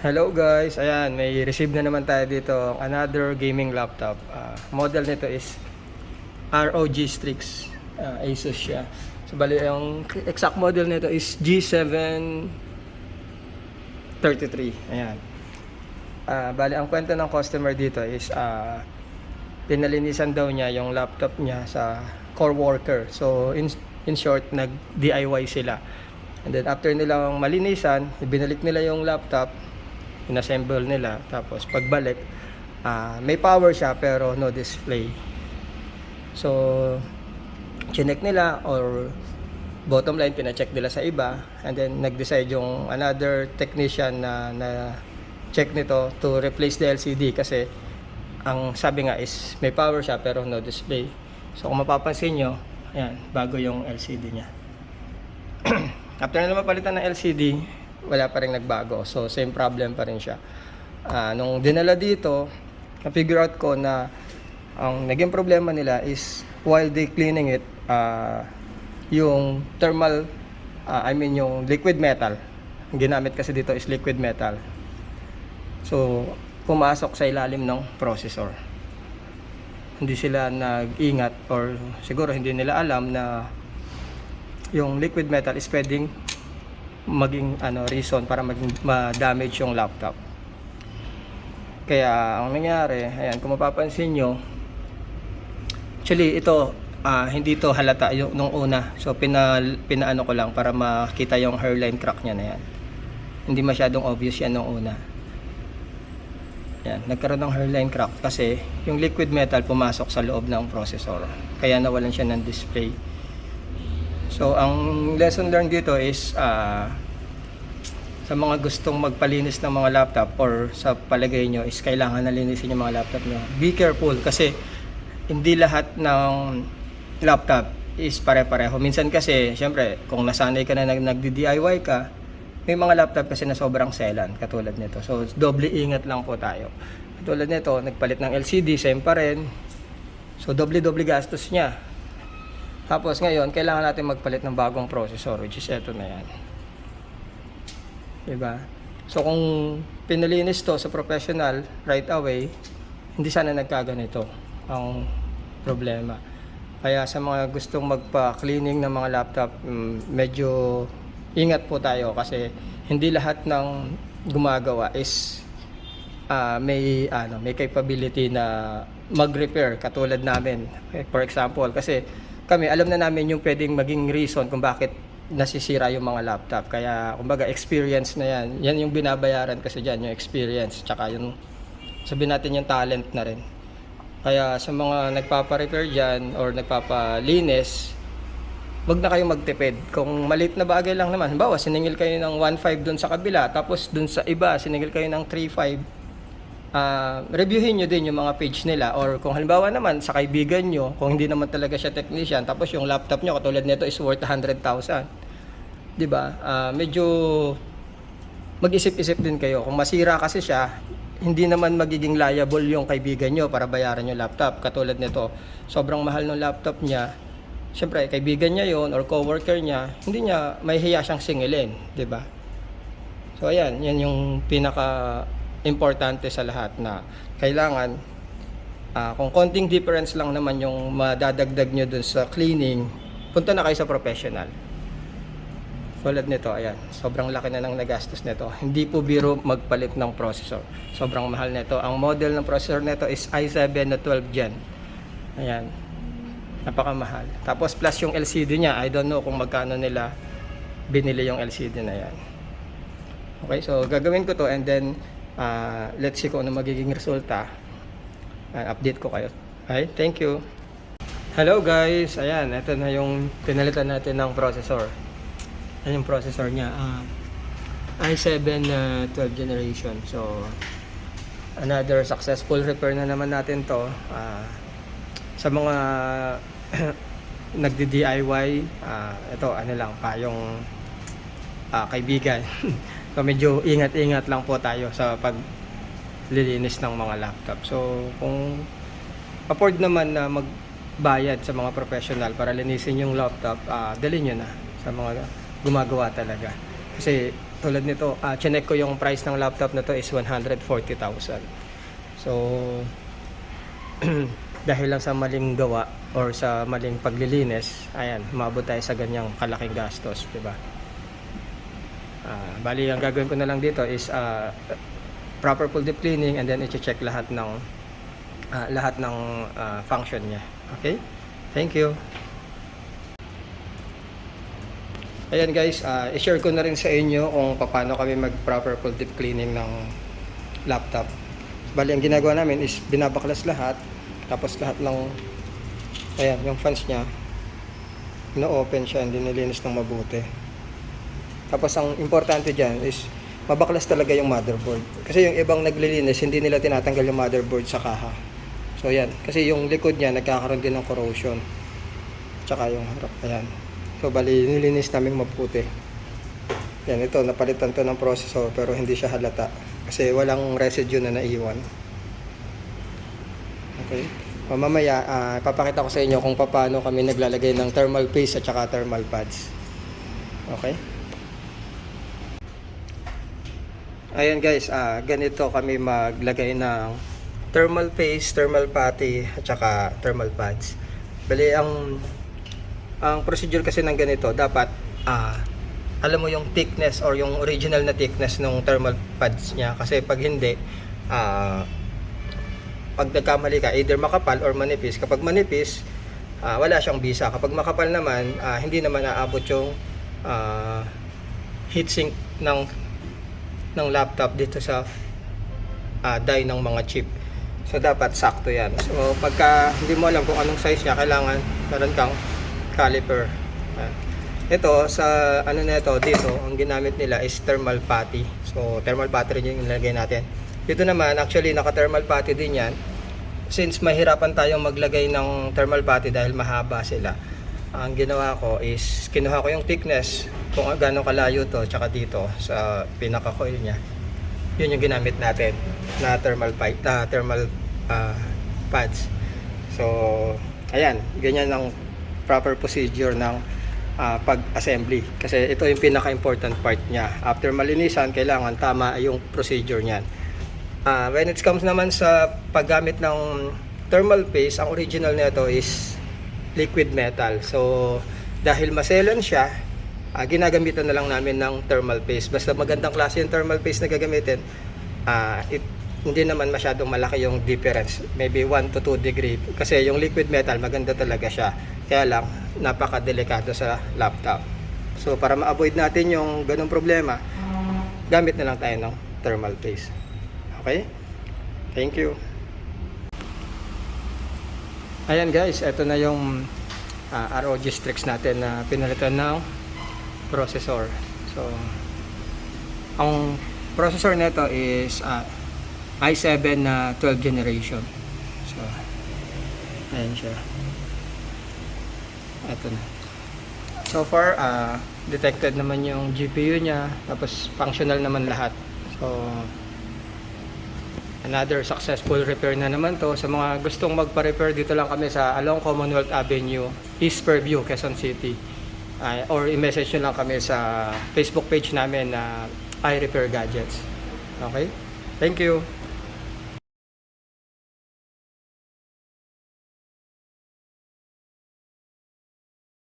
Hello guys, ayan, may receive na naman tayo dito another gaming laptop. Model nito is ROG Strix, Asus siya. So bali yung exact model nito is G733. Ayan. Bali ang kwento ng customer dito is pinalinisan daw niya yung laptop niya sa core worker. So in short, nag-DIY sila. And then after nilang malinisan, binalik nila yung laptop, inassemble nila, tapos pagbalik may power siya pero no display. So chinek nila, or bottom line pina-check nila sa iba, and then nag-decide yung another technician na check nito to replace the LCD kasi ang sabi nga is may power siya pero no display. So kung mapapansin nyo, ayan, bago yung LCD nya. After na mapalitan ng LCD, wala pa rin nagbago. So same problem pa rin siya. Nung dinala dito, na-figure out ko na ang naging problema nila is while they cleaning it, yung thermal, yung liquid metal. Ang ginamit kasi dito is liquid metal. So pumasok sa ilalim ng processor. Hindi sila nag-ingat, or siguro hindi nila alam na yung liquid metal is pwedeng maging reason para maging ma-damage yung laptop. Kaya ang nangyari, ayan, kung mapapansin nyo, actually ito hindi to halata yung nung una. So pinaano ko lang para makita yung hairline crack niya na yan. Hindi masyadong obvious yan nung una. Yan, nagkaroon ng hairline crack kasi yung liquid metal pumasok sa loob ng processor. Kaya nawalan siya ng display. So ang lesson learned dito is sa mga gustong magpalinis ng mga laptop, or sa palagay nyo is kailangan na linisin yung mga laptop nyo, be careful kasi hindi lahat ng laptop is pare-pareho. Minsan kasi syempre kung nasanay ka na nagdi-DIY ka, may mga laptop kasi na sobrang selan katulad nito. So doble ingat lang po tayo. Katulad nito, nagpalit ng LCD, same pa rin. So doble gastos niya. Tapos ngayon, kailangan natin magpalit ng bagong processor, which is ito na yan. Diba? So kung pinalinis to sa professional right away, hindi sana nagkaganito ang problema. Kaya sa mga gustong magpa-cleaning ng mga laptop, medyo ingat po tayo kasi hindi lahat ng gumagawa is may capability na mag-repair katulad namin. For example, kasi kami, alam na namin yung pwedeng maging reason kung bakit nasisira yung mga laptop. Kaya, kumbaga, experience na yan. Yan yung binabayaran kasi dyan, yung experience. Tsaka yung, sabihin natin yung talent na rin. Kaya sa mga nagpapa-repair dyan or nagpapalinis, wag na kayong magtipid. Kung maliit na bagay lang naman, halimbawa, siningil kayo ng 1.5 dun sa kabila, tapos dun sa iba, siningil kayo ng 3.5, reviewin nyo din yung mga page nila, or kung halimbawa naman sa kaibigan nyo, kung hindi naman talaga siya technician, tapos yung laptop nyo katulad nito is worth 100,000, diba? Medyo mag-isip-isip din kayo. Kung masira kasi siya, hindi naman magiging liable yung kaibigan nyo para bayaran yung laptop. Katulad nito, sobrang mahal ng laptop niya, syempre kaibigan niya yon or co-worker niya, hindi niya, may hiya siyang singilin, diba? So ayan, yan yung pinaka importante sa lahat, na kailangan kung konting difference lang naman yung madadagdag nyo dun sa cleaning, punta na kayo sa professional. Tulad nito, ayan, sobrang laki na ng nagastos nito. Hindi po biro magpalit ng processor, sobrang mahal nito. Ang model ng processor nito is i7 na 12 gen. Ayan, napakamahal. Tapos plus yung LCD nya, I don't know kung magkano nila binili yung LCD na yan. Okay, so gagawin ko to, and then let's see kung ano magiging resulta. Update ko kayo. Okay, thank you. Hello guys, ayan, ito na yung pinalitan natin ng processor. Ayan yung processor niya, i7 12 generation. So another successful repair na naman natin to. Sa mga nagdi-DIY, ito ano lang pa yung kaibigan. So medyo ingat-ingat lang po tayo sa paglilinis ng mga laptop. So kung afford naman na magbayad sa mga professional para linisin yung laptop, dalhin nyo na sa mga gumagawa talaga. Kasi tulad nito, chinek ko yung price ng laptop na to is 140,000. So, dahil lang sa maling gawa or sa maling paglilinis, ayan, umabot tayo sa ganyang kalaking gastos, di ba? Bali, ang gagawin ko na lang dito is proper full deep cleaning, and then i-check lahat ng function niya. Okay? Thank you. Ayan guys, i-share ko na rin sa inyo kung paano kami mag-proper full deep cleaning ng laptop. Bali, ang ginagawa namin is binabaklas lahat, tapos lahat ng, ayan, yung fans niya, ino-open siya and nililinis ng mabuti. Tapos ang importante dyan is mabaklas talaga yung motherboard. Kasi yung ibang naglilinis, hindi nila tinatanggal yung motherboard sa kaha. So yan, kasi yung likod niya nagkakaroon din ng corrosion. Tsaka yung harap, ayan. So bali, nilinis namin mabuti. Yan, ito, napalitan to ng processor pero hindi siya halata. Kasi walang residue na naiwan. Okay. Mamaya, papakita ko sa inyo kung paano kami naglalagay ng thermal paste at saka thermal pads. Okay. Ayan guys, ganito kami maglagay ng thermal paste, thermal putty at saka thermal pads. Bali, ang procedure kasi ng ganito, dapat alam mo yung thickness or yung original na thickness ng thermal pads niya. Kasi pag hindi, pag nagkamali ka, either makapal or manipis. Kapag manipis, wala siyang bisa. Kapag makapal naman, hindi naman aabot yung heatsink ng laptop dito sa die ng mga chip. So dapat sakto yan. So pagka hindi mo alam kung anong size niya, kailangan meron kang caliper. Ito sa ano na ito dito, ang ginamit nila is thermal putty. So thermal putty rin yung nilagay natin. Dito naman actually naka thermal putty din yan. Since mahirapan tayong maglagay ng thermal putty dahil mahaba sila, ang ginawa ko is kinuha ko yung thickness kung gaano kalayo to, tsaka dito sa pinaka coil niya. Yun yung ginamit natin na thermal pads. So ayan, ganyan ang proper procedure ng pag-assembly. Kasi ito yung pinaka-important part niya. After malinisan, kailangan tama yung procedure niyan. When it comes naman sa paggamit ng thermal paste, ang original nito is liquid metal. So, dahil maselan siya, ginagamitan na lang namin ng thermal paste. Basta magandang klase yung thermal paste na gagamitin, hindi naman masyadong malaki yung difference. Maybe 1 to 2 degree. Kasi yung liquid metal, maganda talaga siya. Kaya lang, napaka-delikado sa laptop. So, para ma-avoid natin yung ganung problema, gamit na lang tayo ng thermal paste. Okay? Thank you. Ayan guys, ito na yung ROG Strix natin na pinalitan ng processor. So, ang processor nito is i7 na 12 generation. So, ayan siya. Ito na. So far, detected naman yung GPU niya, tapos functional naman lahat. So, another successful repair na naman to. Sa mga gustong magpa-repair, dito lang kami sa along Commonwealth Avenue, East Fairview, Quezon City. Or i-message nyo lang kami sa Facebook page namin na iRepair Gadgets. Okay? Thank you.